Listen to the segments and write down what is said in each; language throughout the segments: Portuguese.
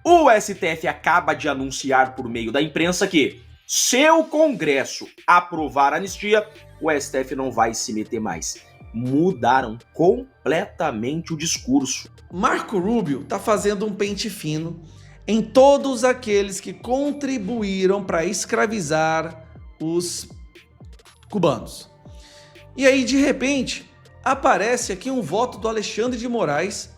O STF acaba de anunciar por meio da imprensa que, se o Congresso aprovar a anistia, o STF não vai se meter mais. Mudaram completamente o discurso. Marco Rubio está fazendo um pente fino em todos aqueles que contribuíram para escravizar os cubanos. E aí, de repente, aparece aqui um voto do Alexandre de Moraes,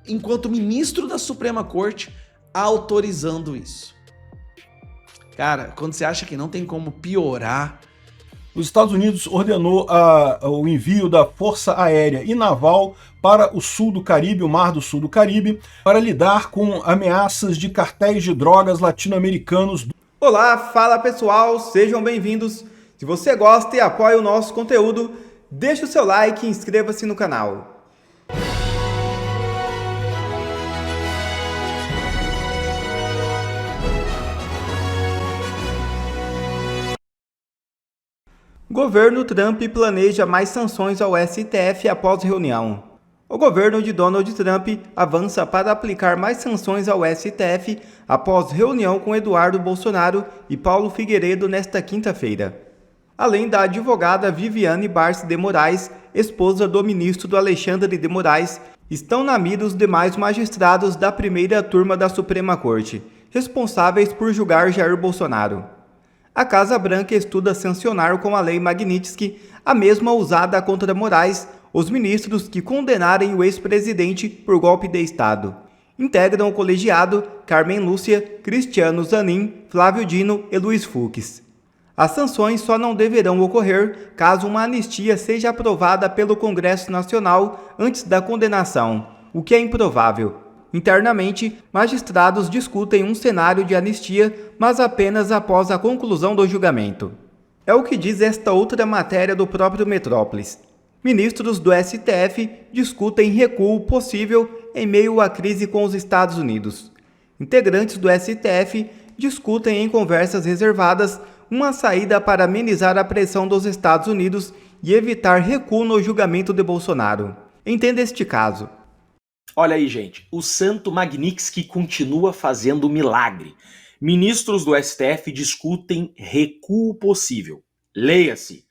enquanto ministro da Suprema Corte, autorizando isso. Cara, quando você acha que não tem como piorar... Os Estados Unidos ordenou o envio da Força Aérea e Naval para o sul do Caribe, o Mar do Sul do Caribe, para lidar com ameaças de cartéis de drogas latino-americanos. Olá, fala pessoal, sejam bem-vindos. Se você gosta e apoia o nosso conteúdo, deixe o seu like e inscreva-se no canal. Governo Trump planeja mais sanções ao STF após reunião. O governo de Donald Trump avança para aplicar mais sanções ao STF após reunião com Eduardo Bolsonaro e Paulo Figueiredo nesta quinta-feira. Além da advogada Viviane Barce de Moraes, esposa do ministro Alexandre de Moraes, estão na mira os demais magistrados da primeira turma da Suprema Corte, responsáveis por julgar Jair Bolsonaro. A Casa Branca estuda sancionar com a Lei Magnitsky, a mesma usada contra Moraes, os ministros que condenarem o ex-presidente por golpe de Estado. Integram o colegiado Carmen Lúcia, Cristiano Zanin, Flávio Dino e Luiz Fux. As sanções só não deverão ocorrer caso uma anistia seja aprovada pelo Congresso Nacional antes da condenação, o que é improvável. Internamente, magistrados discutem um cenário de anistia, mas apenas após a conclusão do julgamento. É o que diz esta outra matéria do próprio Metrópolis. Ministros do STF discutem recuo possível em meio à crise com os Estados Unidos. Integrantes do STF discutem em conversas reservadas uma saída para amenizar a pressão dos Estados Unidos e evitar recuo no julgamento de Bolsonaro. Entenda este caso. Olha aí, gente, o santo Magnitsky continua fazendo milagre. Ministros do STF discutem recuo possível. Leia-se,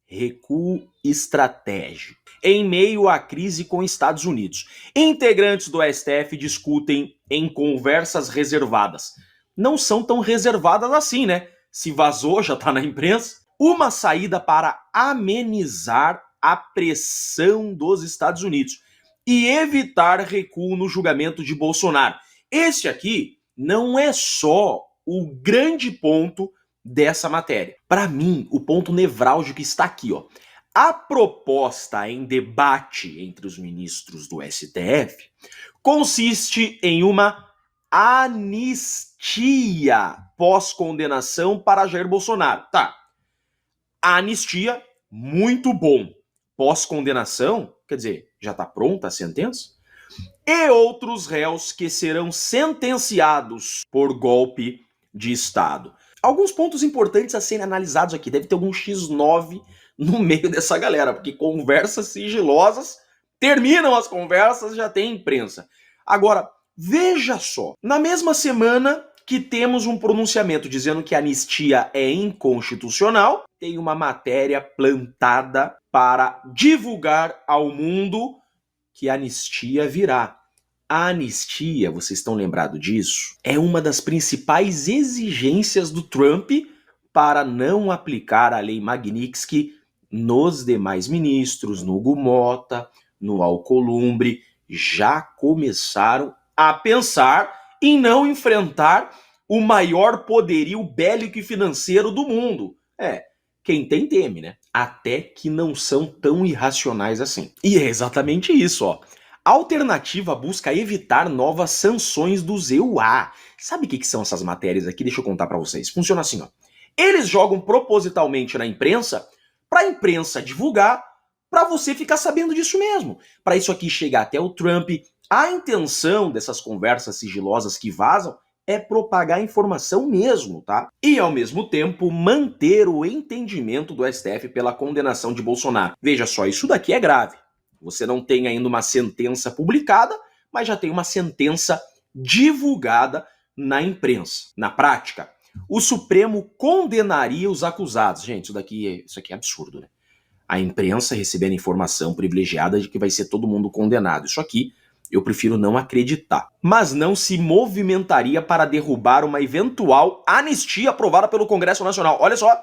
recuo estratégico. Em meio à crise com Estados Unidos. Integrantes do STF discutem em conversas reservadas. Não são tão reservadas assim, né? Se vazou, já tá na imprensa. Uma saída para amenizar a pressão dos Estados Unidos e evitar recuo no julgamento de Bolsonaro. Esse aqui não é só o grande ponto dessa matéria. Para mim, o ponto nevrálgico está aqui, ó. A proposta em debate entre os ministros do STF consiste em uma anistia pós-condenação para Jair Bolsonaro. Tá. A anistia, muito bom. Pós-condenação, quer dizer, já está pronta a sentença? E outros réus que serão sentenciados por golpe de Estado. Alguns pontos importantes a serem analisados aqui. Deve ter algum X9 no meio dessa galera, porque conversas sigilosas, terminam as conversas, já tem imprensa. Agora, veja só, na mesma semana que temos um pronunciamento dizendo que a anistia é inconstitucional, tem uma matéria plantada para divulgar ao mundo que a anistia virá. A anistia, vocês estão lembrados disso? É uma das principais exigências do Trump para não aplicar a Lei Magnitsky nos demais ministros, no Hugo Mota, no Alcolumbre. Já começaram a pensar em não enfrentar o maior poderio bélico e financeiro do mundo. Quem tem teme, né? Até que não são tão irracionais assim. E é exatamente isso, ó. A alternativa busca evitar novas sanções dos EUA. Sabe o que são essas matérias aqui? Deixa eu contar pra vocês. Funciona assim, ó. Eles jogam propositalmente na imprensa, pra imprensa divulgar, pra você ficar sabendo disso mesmo. Pra isso aqui chegar até o Trump. A intenção dessas conversas sigilosas que vazam é propagar a informação mesmo, tá? E, ao mesmo tempo, manter o entendimento do STF pela condenação de Bolsonaro. Veja só, isso daqui é grave. Você não tem ainda uma sentença publicada, mas já tem uma sentença divulgada na imprensa. Na prática, o Supremo condenaria os acusados. Gente, isso aqui é absurdo, né? A imprensa recebendo informação privilegiada de que vai ser todo mundo condenado. Isso aqui eu prefiro não acreditar. Mas não se movimentaria para derrubar uma eventual anistia aprovada pelo Congresso Nacional. Olha só,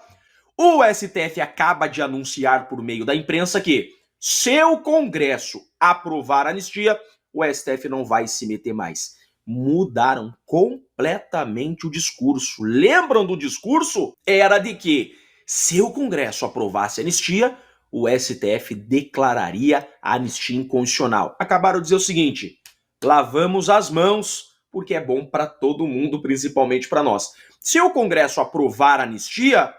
o STF acaba de anunciar por meio da imprensa que, se o Congresso aprovar a anistia, o STF não vai se meter mais. Mudaram completamente o discurso. Lembram do discurso? Era de que, se o Congresso aprovasse a anistia, o STF declararia a anistia inconstitucional. Acabaram de dizer o seguinte: lavamos as mãos, porque é bom para todo mundo, principalmente para nós. Se o Congresso aprovar a anistia,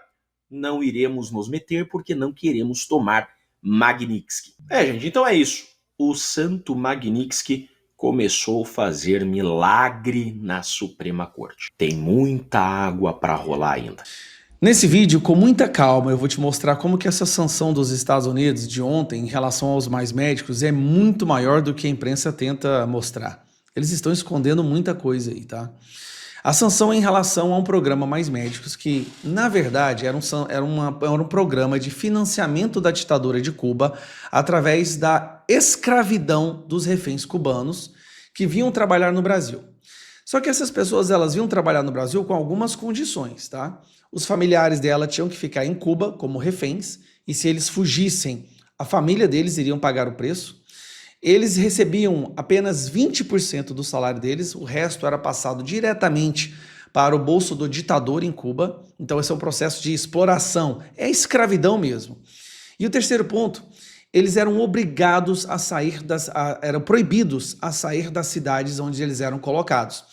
não iremos nos meter, porque não queremos tomar Magnitsky. Gente, então é isso. O santo Magnitsky começou a fazer milagre na Suprema Corte. Tem muita água para rolar ainda. Nesse vídeo, com muita calma, eu vou te mostrar como que essa sanção dos Estados Unidos de ontem em relação aos mais médicos é muito maior do que a imprensa tenta mostrar. Eles estão escondendo muita coisa aí, tá? A sanção é em relação a um programa Mais Médicos que, na verdade, era um programa de financiamento da ditadura de Cuba através da escravidão dos reféns cubanos que vinham trabalhar no Brasil. Só que essas pessoas, elas vinham trabalhar no Brasil com algumas condições, tá? Os familiares dela tinham que ficar em Cuba como reféns, e se eles fugissem, a família deles iriam pagar o preço. Eles recebiam apenas 20% do salário deles, o resto era passado diretamente para o bolso do ditador em Cuba. Então esse é um processo de exploração, é escravidão mesmo. E o terceiro ponto, eles eram obrigados a sair eram proibidos a sair das cidades onde eles eram colocados.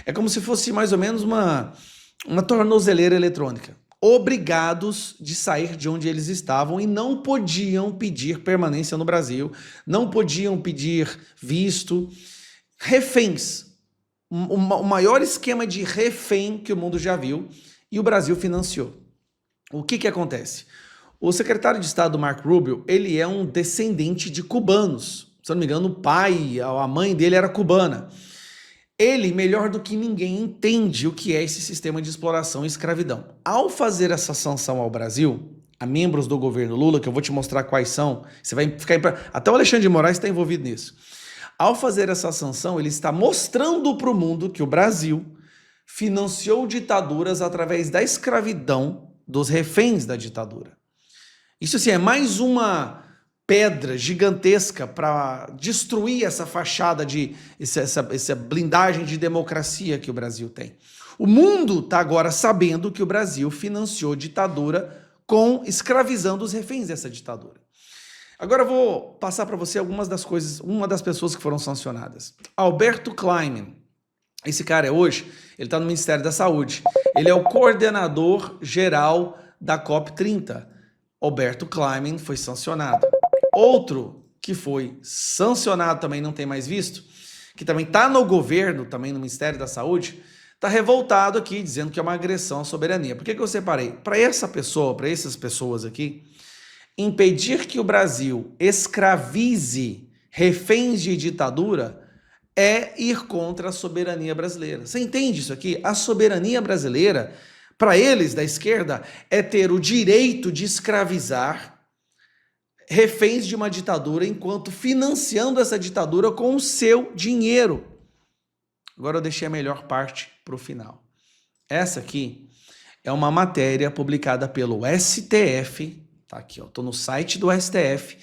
É como se fosse mais ou menos uma tornozeleira eletrônica. Obrigados de sair de onde eles estavam e não podiam pedir permanência no Brasil, não podiam pedir visto. Reféns, o maior esquema de refém que o mundo já viu, e o Brasil financiou. O que acontece? O secretário de Estado, Marco Rubio, ele é um descendente de cubanos. Se eu não me engano, o pai, a mãe dele era cubana. Ele, melhor do que ninguém, entende o que é esse sistema de exploração e escravidão. Ao fazer essa sanção ao Brasil, a membros do governo Lula, que eu vou te mostrar quais são, você vai ficar... Até o Alexandre de Moraes está envolvido nisso. Ao fazer essa sanção, ele está mostrando para o mundo que o Brasil financiou ditaduras através da escravidão dos reféns da ditadura. Isso, assim, é mais uma pedra gigantesca para destruir essa fachada essa blindagem de democracia que o Brasil tem. O mundo está agora sabendo que o Brasil financiou ditadura escravizando os reféns dessa ditadura. Agora eu vou passar para você algumas das coisas, uma das pessoas que foram sancionadas. Alberto Kleiman. Esse cara ele está no Ministério da Saúde. Ele é o coordenador geral da COP30. Alberto Kleiman foi sancionado. Outro que foi sancionado, também não tem mais visto, que também está no governo, também no Ministério da Saúde, está revoltado aqui, dizendo que é uma agressão à soberania. Por que eu separei? Para essas pessoas aqui, impedir que o Brasil escravize reféns de ditadura é ir contra a soberania brasileira. Você entende isso aqui? A soberania brasileira, para eles da esquerda, é ter o direito de escravizar reféns de uma ditadura enquanto financiando essa ditadura com o seu dinheiro. Agora eu deixei a melhor parte para o final. Essa aqui é uma matéria publicada pelo STF, tá aqui, ó, tô no site do STF,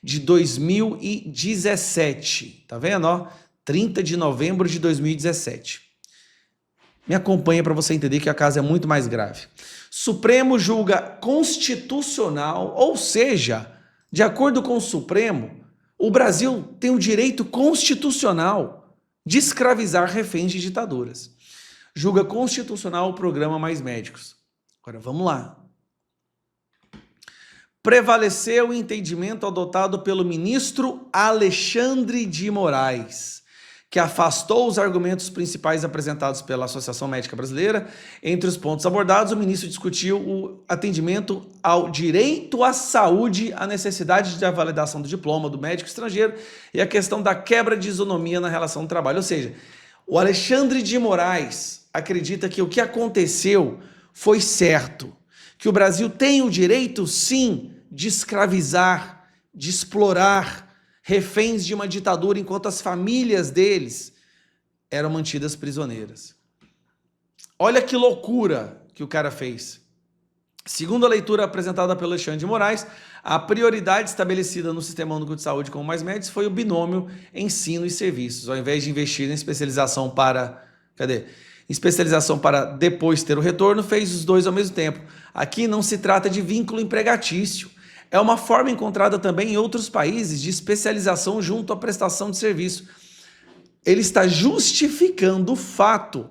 de 2017, tá vendo, ó? 30 de novembro de 2017. Me acompanha para você entender que a casa é muito mais grave. Supremo julga constitucional, ou seja, de acordo com o Supremo, o Brasil tem o direito constitucional de escravizar reféns de ditaduras. Julga constitucional o programa Mais Médicos. Agora vamos lá. Prevaleceu o entendimento adotado pelo ministro Alexandre de Moraes, que afastou os argumentos principais apresentados pela Associação Médica Brasileira. Entre os pontos abordados, o ministro discutiu o atendimento ao direito à saúde, a necessidade da validação do diploma do médico estrangeiro e a questão da quebra de isonomia na relação do trabalho. Ou seja, O Alexandre de Moraes acredita que o que aconteceu foi certo, que o Brasil tem o direito, sim, de escravizar, de explorar reféns de uma ditadura enquanto as famílias deles eram mantidas prisioneiras. Olha que loucura que o cara fez. Segundo a leitura apresentada pelo Alexandre de Moraes, a prioridade estabelecida no Sistema Único de Saúde com mais médicos foi o binômio ensino e serviços, ao invés de investir em especialização para... especialização para depois ter o retorno, fez os dois ao mesmo tempo. Aqui não se trata de vínculo empregatício. É uma forma encontrada também em outros países de especialização junto à prestação de serviço. Ele está justificando o fato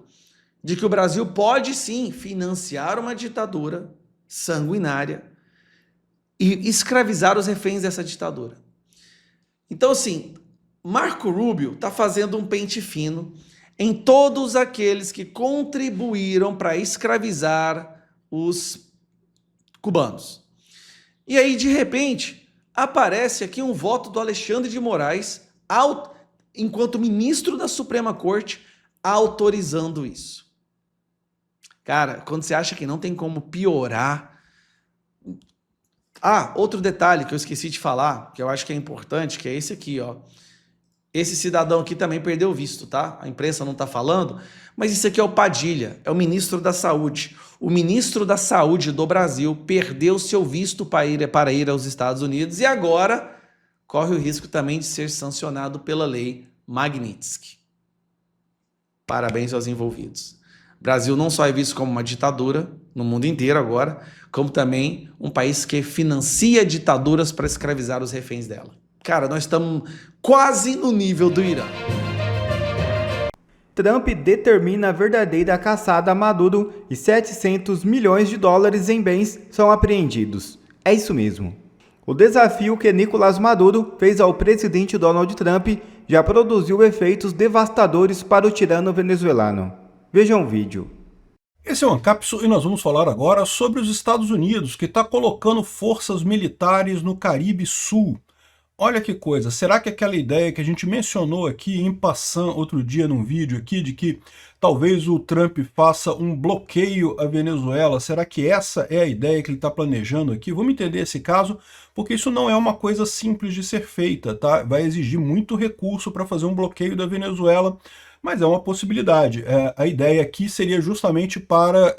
de que o Brasil pode sim financiar uma ditadura sanguinária e escravizar os reféns dessa ditadura. Então, assim, Marco Rubio está fazendo um pente fino em todos aqueles que contribuíram para escravizar os cubanos. E aí, de repente, aparece aqui um voto do Alexandre de Moraes, enquanto ministro da Suprema Corte, autorizando isso. Cara, quando você acha que não tem como piorar... Ah, outro detalhe que eu esqueci de falar, que eu acho que é importante, que é esse aqui, ó. Esse cidadão aqui também perdeu o visto, tá? A imprensa não tá falando, mas isso aqui é o Padilha, é o ministro da Saúde. O ministro da Saúde do Brasil perdeu seu visto para ir aos Estados Unidos e agora corre o risco também de ser sancionado pela lei Magnitsky. Parabéns aos envolvidos. O Brasil não só é visto como uma ditadura no mundo inteiro agora, como também um país que financia ditaduras para escravizar os reféns dela. Cara, nós estamos quase no nível do Irã. Trump determina a verdadeira caçada a Maduro e 700 milhões de dólares em bens são apreendidos. É isso mesmo. O desafio que Nicolás Maduro fez ao presidente Donald Trump já produziu efeitos devastadores para o tirano venezuelano. Vejam o vídeo. Esse é o Ancapsu e nós vamos falar agora sobre os Estados Unidos, que está colocando forças militares no Caribe Sul. Olha que coisa, será que aquela ideia que a gente mencionou aqui em passant outro dia num vídeo aqui, de que talvez o Trump faça um bloqueio à Venezuela, será que essa é a ideia que ele está planejando aqui? Vamos entender esse caso, porque isso não é uma coisa simples de ser feita, tá? Vai exigir muito recurso para fazer um bloqueio da Venezuela, mas é uma possibilidade. A ideia aqui seria justamente para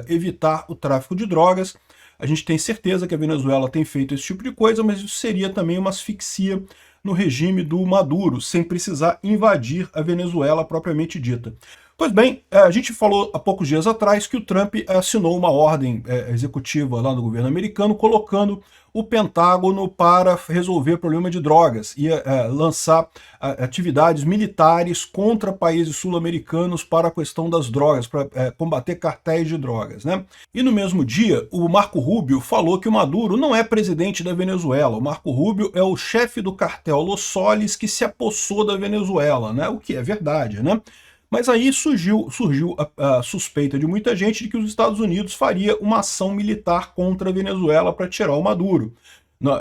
evitar o tráfico de drogas. A gente tem certeza que a Venezuela tem feito esse tipo de coisa, mas isso seria também uma asfixia no regime do Maduro, sem precisar invadir a Venezuela propriamente dita. Pois bem, a gente falou há poucos dias atrás que o Trump assinou uma ordem executiva lá no governo americano, colocando o Pentágono para resolver o problema de drogas e lançar atividades militares contra países sul-americanos para a questão das drogas, para combater cartéis de drogas, né? E no mesmo dia, o Marco Rubio falou que o Maduro não é presidente da Venezuela. O Marco Rubio é o chefe do cartel Los Soles que se apossou da Venezuela, né? O que é verdade, né? Mas aí surgiu a suspeita de muita gente de que os Estados Unidos faria uma ação militar contra a Venezuela para tirar o Maduro.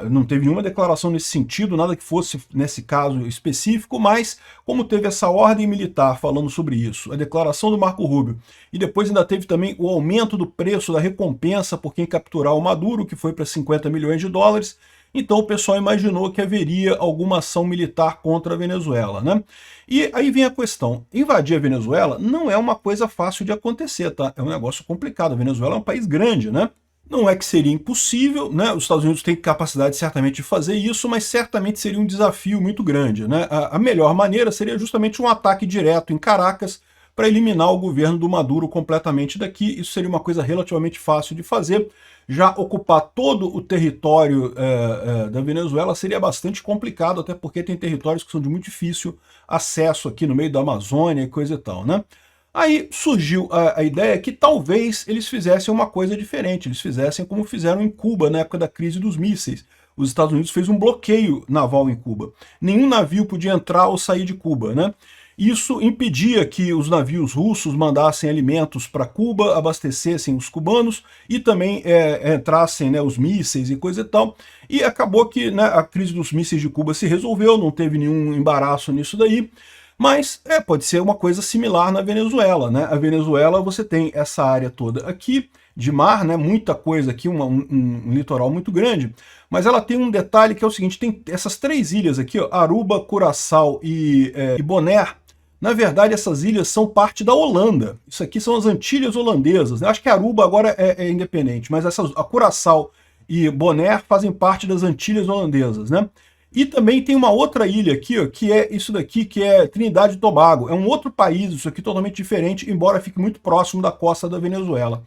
Não teve nenhuma declaração nesse sentido, nada que fosse nesse caso específico, mas como teve essa ordem militar falando sobre isso, a declaração do Marco Rubio, e depois ainda teve também o aumento do preço da recompensa por quem capturar o Maduro, que foi para 50 milhões de dólares, então o pessoal imaginou que haveria alguma ação militar contra a Venezuela, né? E aí vem a questão, invadir a Venezuela não é uma coisa fácil de acontecer, tá? É um negócio complicado, a Venezuela é um país grande, né? Não é que seria impossível, né? Os Estados Unidos têm capacidade certamente de fazer isso, mas certamente seria um desafio muito grande, né? A melhor maneira seria justamente um ataque direto em Caracas para eliminar o governo do Maduro completamente daqui. Isso seria uma coisa relativamente fácil de fazer. Já ocupar todo o território da Venezuela seria bastante complicado, até porque tem territórios que são de muito difícil acesso aqui no meio da Amazônia e coisa e tal, né? Aí surgiu a ideia que talvez eles fizessem uma coisa diferente, eles fizessem como fizeram em Cuba na época da crise dos mísseis. Os Estados Unidos fez um bloqueio naval em Cuba. Nenhum navio podia entrar ou sair de Cuba, né? Isso impedia que os navios russos mandassem alimentos para Cuba, abastecessem os cubanos e também entrassem, né, os mísseis e coisa e tal. E acabou que, né, a crise dos mísseis de Cuba se resolveu, não teve nenhum embaraço nisso daí. Mas pode ser uma coisa similar na Venezuela, né? A Venezuela, você tem essa área toda aqui de mar, né? Muita coisa aqui, um litoral muito grande, mas ela tem um detalhe que é o seguinte, tem essas 3 ilhas aqui, ó, Aruba, Curaçao e Bonaire. Na verdade, essas ilhas são parte da Holanda. Isso aqui são as Antilhas holandesas, né? Acho que Aruba agora é independente, mas a Curaçao e Bonaire fazem parte das Antilhas holandesas, né? E também tem uma outra ilha aqui, ó, que é isso daqui, que é Trinidade e Tobago. É um outro país, isso aqui totalmente diferente, embora fique muito próximo da costa da Venezuela.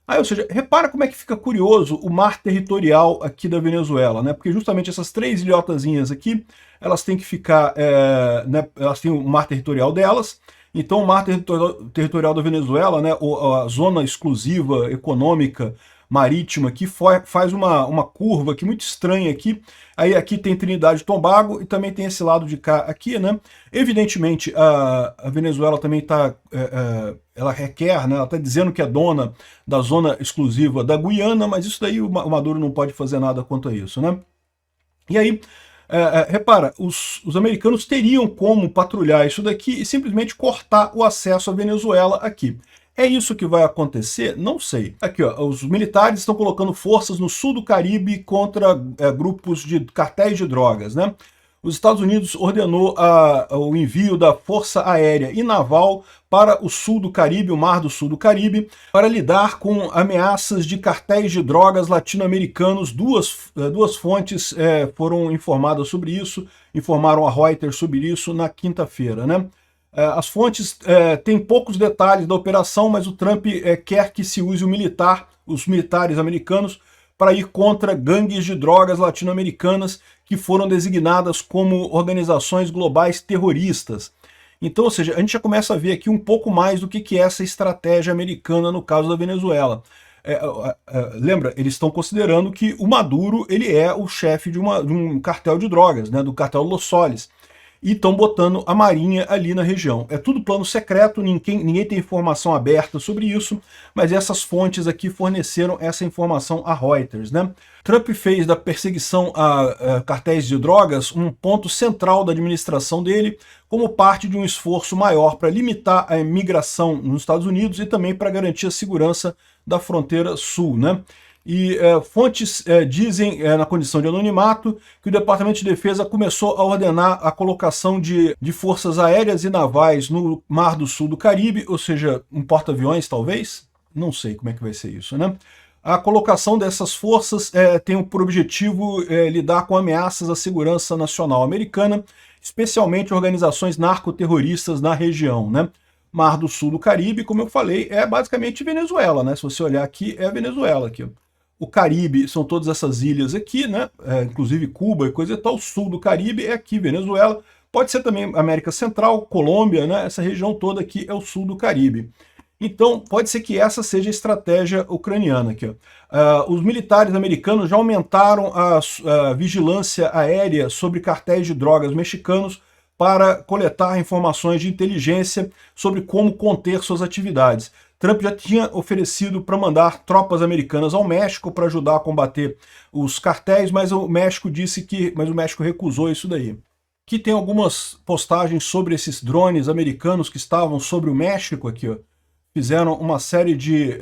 Aí, ou seja, repara como é que fica curioso o mar territorial aqui da Venezuela, né? Porque justamente essas 3 ilhotazinhas aqui, elas têm que ficar, né, elas têm o mar territorial delas. Então o mar territorial da Venezuela, né, a zona exclusiva econômica marítima aqui faz uma curva aqui muito estranha aqui. Aí aqui tem Trinidade e Tobago e também tem esse lado de cá aqui, né? Evidentemente a Venezuela também está, ela requer, né? Ela está dizendo que é dona da zona exclusiva da Guiana, mas isso daí o Maduro não pode fazer nada quanto a isso, né? E aí, repara, os americanos teriam como patrulhar isso daqui e simplesmente cortar o acesso à Venezuela aqui. É isso que vai acontecer? Não sei. Aqui, ó, os militares estão colocando forças no sul do Caribe contra grupos de cartéis de drogas, né? Os Estados Unidos ordenou o envio da Força Aérea e Naval para o sul do Caribe, o Mar do Sul do Caribe, para lidar com ameaças de cartéis de drogas latino-americanos. Duas fontes foram informadas sobre isso, informaram a Reuters sobre isso na quinta-feira, né? As fontes têm poucos detalhes da operação, mas o Trump quer que se use os militares americanos para ir contra gangues de drogas latino-americanas que foram designadas como organizações globais terroristas. Então, ou seja, a gente já começa a ver aqui um pouco mais do que é essa estratégia americana no caso da Venezuela. Lembra, eles estão considerando que o Maduro ele é o chefe de um cartel de drogas, né, do cartel Los Soles. E estão botando a Marinha ali na região. É tudo plano secreto, ninguém tem informação aberta sobre isso, mas essas fontes aqui forneceram essa informação a Reuters, né? Trump fez da perseguição a cartéis de drogas um ponto central da administração dele, como parte de um esforço maior para limitar a imigração nos Estados Unidos e também para garantir a segurança da fronteira sul, né? E fontes dizem, na condição de anonimato, que o Departamento de Defesa começou a ordenar a colocação de forças aéreas e navais no Mar do Sul do Caribe, ou seja, um porta-aviões talvez? Não sei como é que vai ser isso, né? A colocação dessas forças tem por objetivo lidar com ameaças à segurança nacional americana, especialmente organizações narcoterroristas na região, né? Mar do Sul do Caribe, como eu falei, é basicamente Venezuela, né? Se você olhar aqui, é a Venezuela aqui, ó. O Caribe são todas essas ilhas aqui, né? Inclusive Cuba e coisa e tal. O sul do Caribe é aqui, Venezuela. Pode ser também América Central, Colômbia, né? Essa região toda aqui é o sul do Caribe. Então, pode ser que essa seja a estratégia ucraniana aqui, ó. Os militares americanos já aumentaram a vigilância aérea sobre cartéis de drogas mexicanos para coletar informações de inteligência sobre como conter suas atividades. Trump já tinha oferecido para mandar tropas americanas ao México para ajudar a combater os cartéis, mas o México o México recusou isso daí. Aqui tem algumas postagens sobre esses drones americanos que estavam sobre o México aqui, ó. Fizeram uma série de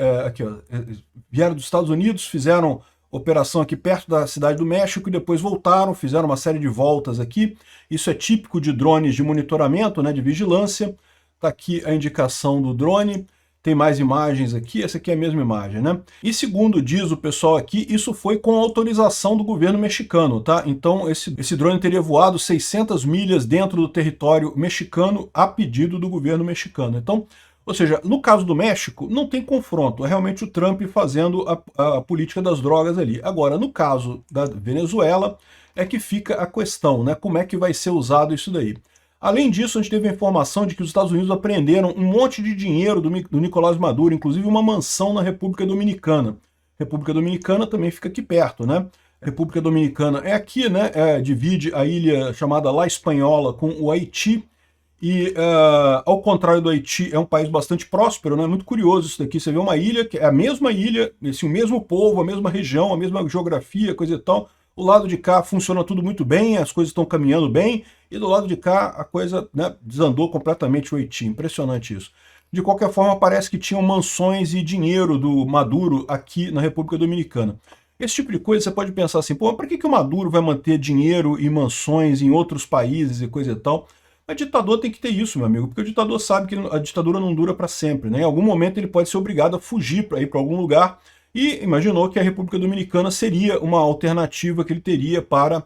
vieram dos Estados Unidos, fizeram operação aqui perto da cidade do México e depois voltaram, fizeram uma série de voltas aqui. Isso é típico de drones de monitoramento, né, de vigilância. Está aqui a indicação do drone. Tem mais imagens aqui, essa aqui é a mesma imagem, né? E segundo diz o pessoal aqui, isso foi com autorização do governo mexicano, tá? Então esse drone teria voado 600 milhas dentro do território mexicano a pedido do governo mexicano. Então, ou seja, no caso do México, não tem confronto, é realmente o Trump fazendo a política das drogas ali. Agora, no caso da Venezuela, é que fica a questão, né? Como é que vai ser usado isso daí? Além disso, a gente teve a informação de que os Estados Unidos apreenderam um monte de dinheiro do Nicolás Maduro, inclusive uma mansão na República Dominicana. República Dominicana também fica aqui perto, né? A República Dominicana é aqui, né? Divide a ilha chamada La Espanhola com o Haiti. E, ao contrário do Haiti, é um país bastante próspero, né? Muito curioso isso daqui. Você vê uma ilha, que é a mesma ilha, assim, o mesmo povo, a mesma região, a mesma geografia, coisa e tal. O lado de cá funciona tudo muito bem, as coisas estão caminhando bem, e do lado de cá a coisa, né, desandou completamente o Haiti. Impressionante isso. De qualquer forma, parece que tinham mansões e dinheiro do Maduro aqui na República Dominicana. Esse tipo de coisa você pode pensar assim, pô, por que o Maduro vai manter dinheiro e mansões em outros países e coisa e tal? Mas ditador tem que ter isso, meu amigo, porque o ditador sabe que a ditadura não dura para sempre, né? Em algum momento ele pode ser obrigado a fugir para ir para algum lugar e imaginou que a República Dominicana seria uma alternativa que ele teria para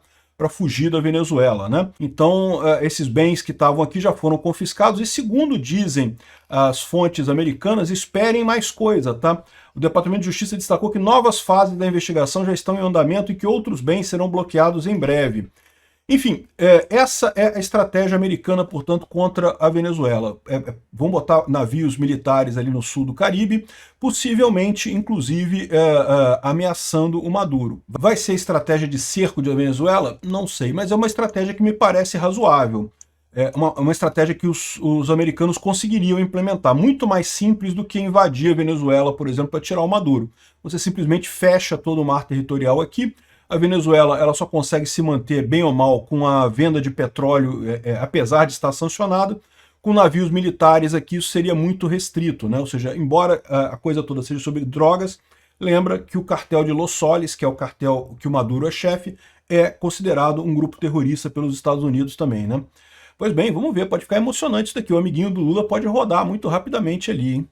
fugir da Venezuela, né? Então, esses bens que estavam aqui já foram confiscados e, segundo dizem as fontes americanas, esperem mais coisa, tá? O Departamento de Justiça destacou que novas fases da investigação já estão em andamento e que outros bens serão bloqueados em breve. Enfim, essa é a estratégia americana, portanto, contra a Venezuela. Vão botar navios militares ali no sul do Caribe, possivelmente, inclusive, ameaçando o Maduro. Vai ser estratégia de cerco da Venezuela? Não sei, mas é uma estratégia que me parece razoável. É uma estratégia que os americanos conseguiriam implementar, muito mais simples do que invadir a Venezuela, por exemplo, para tirar o Maduro. Você simplesmente fecha todo o mar territorial aqui. A Venezuela ela só consegue se manter bem ou mal com a venda de petróleo, apesar de estar sancionado. Com navios militares aqui isso seria muito restrito, né? Ou seja, embora a coisa toda seja sobre drogas, lembra que o cartel de Los Soles, que é o cartel que o Maduro é chefe, é considerado um grupo terrorista pelos Estados Unidos também, né? Pois bem, vamos ver, pode ficar emocionante isso daqui. O amiguinho do Lula pode rodar muito rapidamente ali, hein?